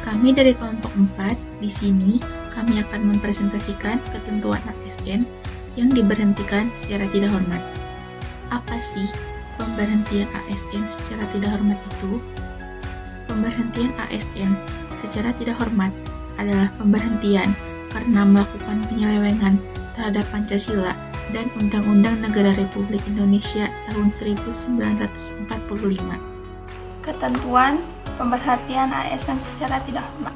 Kami dari kelompok 4, di sini kami akan mempresentasikan ketentuan ASN yang diberhentikan secara tidak hormat. Apa sih pemberhentian ASN secara tidak hormat itu? Pemberhentian ASN secara tidak hormat adalah pemberhentian karena melakukan penyelewengan terhadap Pancasila dan Undang-Undang Negara Republik Indonesia tahun 1945. Ketentuan pemberhentian ASN secara tidak hormat.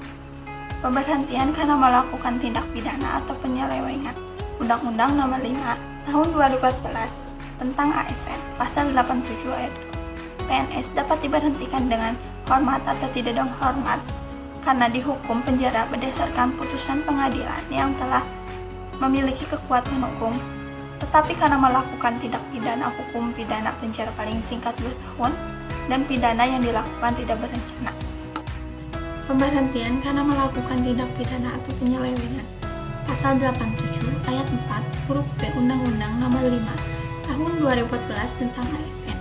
Pemberhentian karena melakukan tindak pidana atau penyelewengan. Undang-Undang Nomor 5 Tahun 2014 tentang ASN, Pasal 87 ayat 2. PNS dapat diberhentikan dengan hormat atau tidak dengan hormat karena dihukum penjara berdasarkan putusan pengadilan yang telah memiliki kekuatan hukum, tetapi karena melakukan tindak pidana hukum pidana penjara paling singkat 2 tahun dan pidana yang dilakukan tidak berencana. Pemberhentian karena melakukan tindak pidana atau penyelewengan. Pasal 87 ayat 4 huruf B Undang-Undang Nomor 5 Tahun 2014 tentang ASN.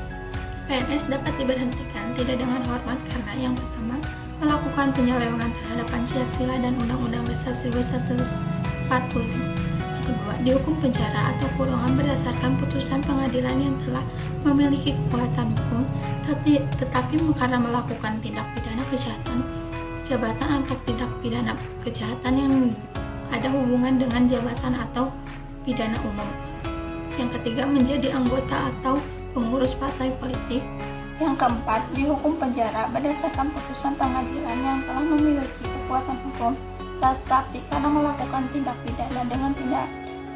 PNS dapat diberhentikan tidak dengan hormat karena yang pertama, melakukan penyelewengan terhadap Pancasila dan Undang-Undang Dasar 1945. Yang kedua, dihukum penjara atau kurungan berdasarkan putusan pengadilan yang telah memiliki kekuatan hukum, tetapi karena melakukan tindak pidana kejahatan jabatan atau tindak pidana kejahatan yang ada hubungan dengan jabatan atau pidana umum. Yang ketiga, menjadi anggota atau pengurus partai politik. Yang keempat, dihukum penjara berdasarkan putusan pengadilan yang telah memiliki kekuatan hukum, tetapi karena melakukan tindak pidana dengan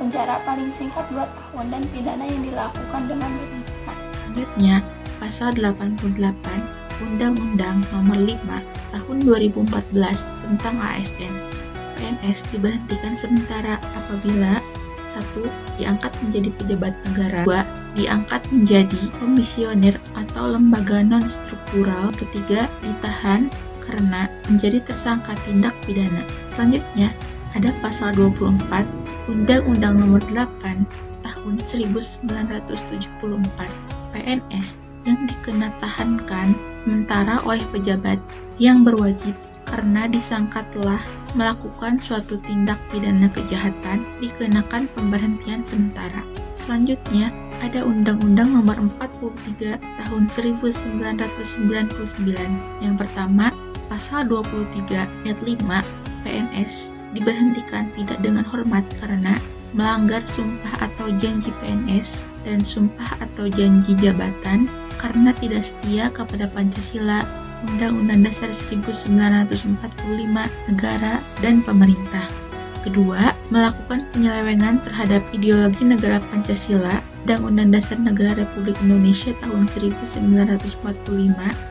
penjara paling singkat 2 tahun dan pidana yang dilakukan dengan berencana. Selanjutnya, Pasal 88 Undang-Undang Nomor 5 Tahun 2014 tentang ASN. PNS diberhentikan sementara apabila 1. Diangkat menjadi pejabat negara, 2. Diangkat menjadi komisioner atau lembaga non-struktural, ketiga ditahan karena menjadi tersangka tindak pidana. Selanjutnya, ada pasal 24 Undang-Undang Nomor 8 Tahun 1974. PNS yang dikenatahankan sementara oleh pejabat yang berwajib karena disangka telah melakukan suatu tindak pidana kejahatan dikenakan pemberhentian sementara. Selanjutnya, ada Undang-Undang Nomor 43 Tahun 1999. Yang pertama, Pasal 23 ayat 5, PNS diberhentikan tidak dengan hormat karena melanggar sumpah atau janji PNS dan sumpah atau janji jabatan karena tidak setia kepada Pancasila, Undang-Undang Dasar 1945, negara, dan pemerintah. Kedua, melakukan penyelewengan terhadap ideologi negara Pancasila dan Undang Dasar Negara Republik Indonesia tahun 1945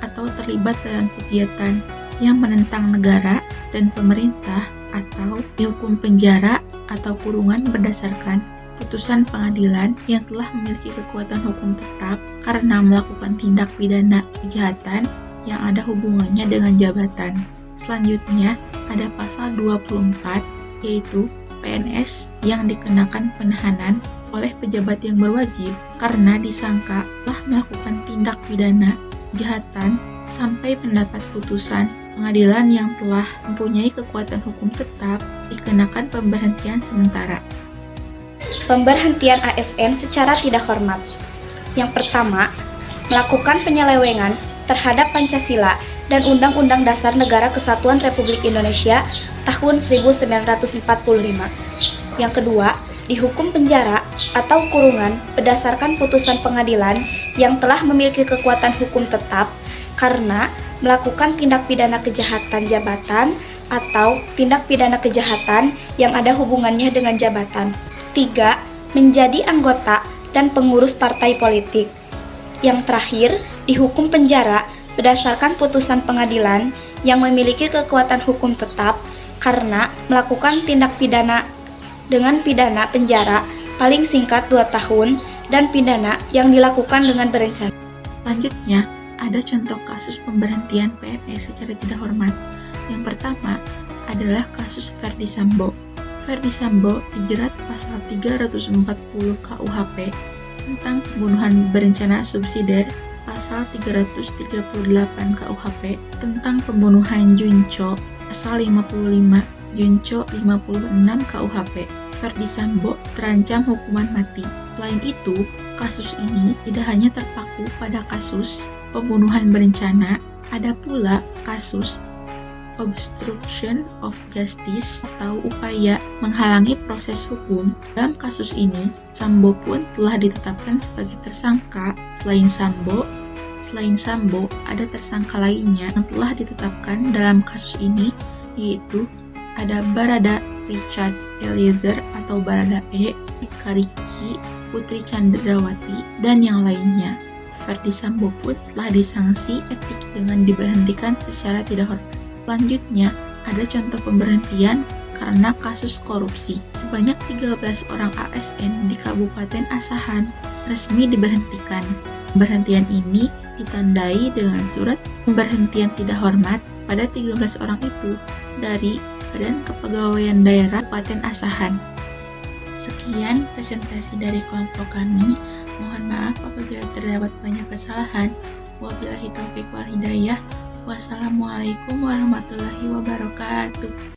atau terlibat dalam kegiatan yang menentang negara dan pemerintah atau dihukum penjara atau kurungan berdasarkan putusan pengadilan yang telah memiliki kekuatan hukum tetap karena melakukan tindak pidana kejahatan yang ada hubungannya dengan jabatan. Selanjutnya, ada pasal 24, yaitu PNS yang dikenakan penahanan oleh pejabat yang berwajib karena disangka telah melakukan tindak pidana kejahatan sampai mendapat putusan pengadilan yang telah mempunyai kekuatan hukum tetap dikenakan pemberhentian sementara. Pemberhentian ASN secara tidak hormat. Yang pertama, melakukan penyelewengan terhadap Pancasila dan Undang-Undang Dasar Negara Kesatuan Republik Indonesia tahun 1945. Yang kedua, dihukum penjara atau kurungan berdasarkan putusan pengadilan yang telah memiliki kekuatan hukum tetap karena melakukan tindak pidana kejahatan jabatan atau tindak pidana kejahatan yang ada hubungannya dengan jabatan. 3. Menjadi anggota dan pengurus partai politik. Yang terakhir, dihukum penjara berdasarkan putusan pengadilan yang memiliki kekuatan hukum tetap karena melakukan tindak pidana dengan pidana penjara paling singkat 2 tahun dan pidana yang dilakukan dengan berencana. Selanjutnya, ada contoh kasus pemberhentian PNS secara tidak hormat. Yang pertama adalah kasus Ferdy Sambo. Ferdy Sambo dijerat pasal 340 KUHP tentang pembunuhan berencana subsidiar, pasal 338 KUHP tentang pembunuhan Junco, Pasal 55, Junco 56 KUHP. Ferdi Sambo terancam hukuman mati. Selain itu, kasus ini tidak hanya terpaku pada kasus pembunuhan berencana, ada pula kasus obstruction of justice atau upaya menghalangi proses hukum. Dalam kasus ini, Sambo pun telah ditetapkan sebagai tersangka. Selain Sambo, ada tersangka lainnya yang telah ditetapkan dalam kasus ini, yaitu ada Barada Richard Eliezer atau Barada E, Ika Riki, Putri Chandrawati, dan yang lainnya. Ferdi Sambo pun telah disanksi etik dengan diberhentikan secara tidak hormat. Selanjutnya, ada contoh pemberhentian karena kasus korupsi. Sebanyak 13 orang ASN di Kabupaten Asahan resmi diberhentikan. Pemberhentian ini ditandai dengan surat pemberhentian tidak hormat pada 13 orang itu dari Badan Kepegawaian Daerah Kabupaten Asahan. Sekian presentasi dari kelompok kami. Mohon maaf apabila terdapat banyak kesalahan. Wabillahi taufiq wal hidayah. Wassalamualaikum warahmatullahi wabarakatuh.